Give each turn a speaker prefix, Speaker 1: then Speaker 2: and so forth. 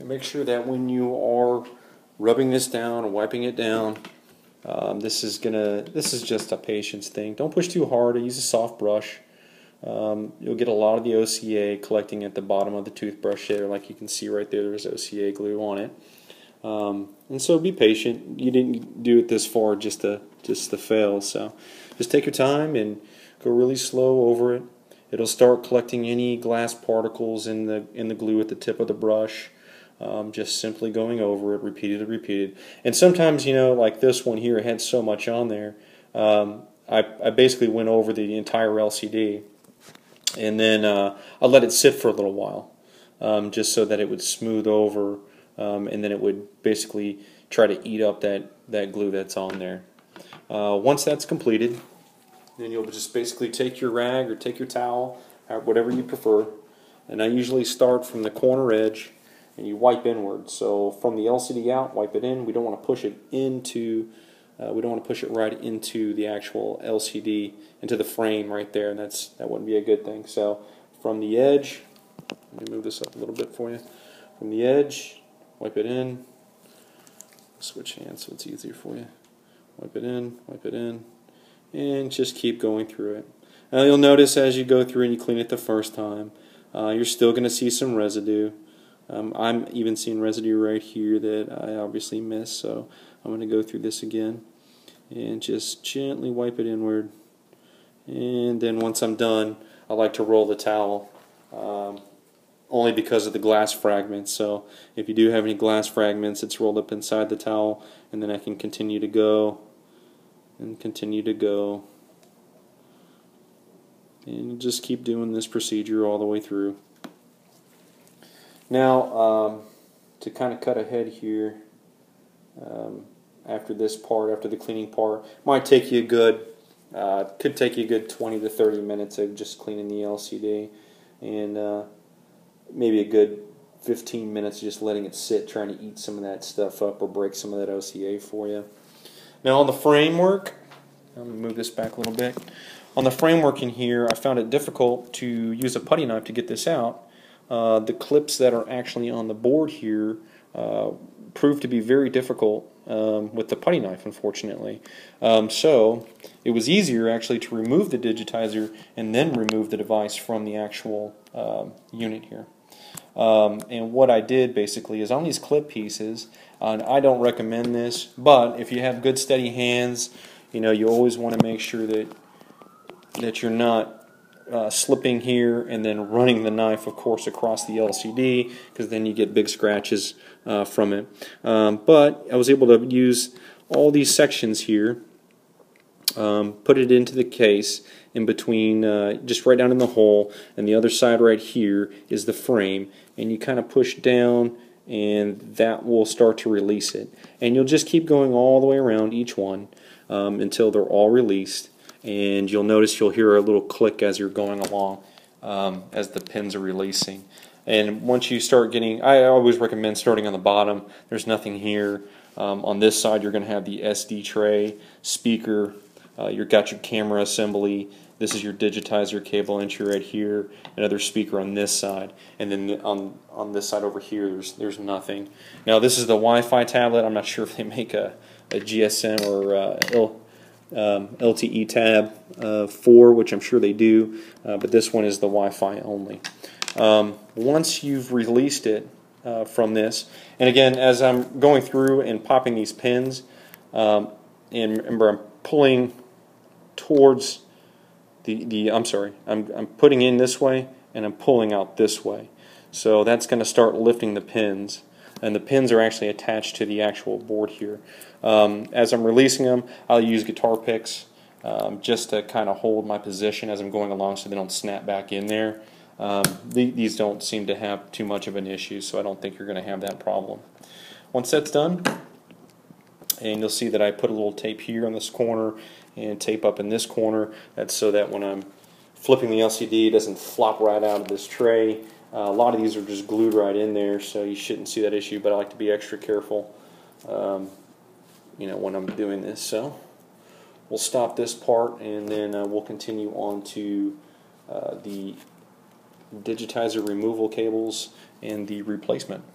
Speaker 1: And make sure that when you are rubbing this down or wiping it down, this is just a patience thing. Don't push too hard. Use a soft brush. You'll get a lot of the OCA collecting at the bottom of the toothbrush there, like you can see right there. There's OCA glue on it. And so be patient. You didn't do it this far just to fail. So just take your time and go really slow over it. It'll start collecting any glass particles in the glue at the tip of the brush. Just simply going over it, repeated. And sometimes, you know, like this one here, it had so much on there. I basically went over the entire LCD, and then I let it sit for a little while, just so that it would smooth over, and then it would basically try to eat up that glue that's on there. Once that's completed, then you'll just basically take your rag or take your towel, whatever you prefer, and I usually start from the corner edge, and you wipe inward. So from the LCD out, wipe it in. We don't want to push it into, we don't want to push it right into the actual LCD, into the frame right there, and that wouldn't be a good thing. So from the edge, let me move this up a little bit for you. From the edge, wipe it in. Switch hands so it's easier for you. Wipe it in, and just keep going through it. Now you'll notice as you go through and you clean it the first time, you're still going to see some residue. I'm even seeing residue right here that I obviously missed, so I'm going to go through this again and just gently wipe it inward. And then once I'm done, I like to roll the towel, only because of the glass fragments. So if you do have any glass fragments, it's rolled up inside the towel, and then I can continue to go and continue to go. And just keep doing this procedure all the way through. Now, to kind of cut ahead here, after this part, after the cleaning part, might take you a good, could take you a good 20 to 30 minutes of just cleaning the LCD, and maybe a good 15 minutes just letting it sit, trying to eat some of that stuff up or break some of that OCA for you. Now on the framework, I'm going to move this back a little bit. On the framework in here, I found it difficult to use a putty knife to get this out. The clips that are actually on the board here proved to be very difficult with the putty knife, unfortunately. So it was easier actually to remove the digitizer and then remove the device from the actual unit here. And what I did basically is on these clip pieces, and I don't recommend this, but if you have good steady hands, you know, you always want to make sure that you're not slipping here and then running the knife, of course, across the LCD, because then you get big scratches from it. But I was able to use all these sections here, put it into the case in between, just right down in the hole, and the other side right here is the frame, and you kind of push down and that will start to release it. And you'll just keep going all the way around each one until they're all released. And you'll notice you'll hear a little click as you're going along as the pins are releasing. And once you start getting, I always recommend starting on the bottom. There's nothing here. On this side you're going to have the SD tray, speaker, you've got your camera assembly, this is your digitizer cable entry right here, another speaker on this side, and then on this side over here there's nothing. Now this is the Wi-Fi tablet. I'm not sure if they make a GSM or LTE tab 4, which I'm sure they do, but this one is the Wi-Fi only. Once you've released it from this, and again, as I'm going through and popping these pins, and remember I'm pulling towards I'm putting in this way and I'm pulling out this way. So that's going to start lifting the pins, and the pins are actually attached to the actual board here. As I'm releasing them, I'll use guitar picks just to kind of hold my position as I'm going along so they don't snap back in there. These don't seem to have too much of an issue, so I don't think you're going to have that problem. Once that's done, and you'll see that I put a little tape here on this corner and tape up in this corner. That's so that when I'm flipping the LCD, it doesn't flop right out of this tray. A lot of these are just glued right in there, so you shouldn't see that issue, but I like to be extra careful you know, when I'm doing this. So we'll stop this part, and then we'll continue on to the digitizer removal cables and the replacement.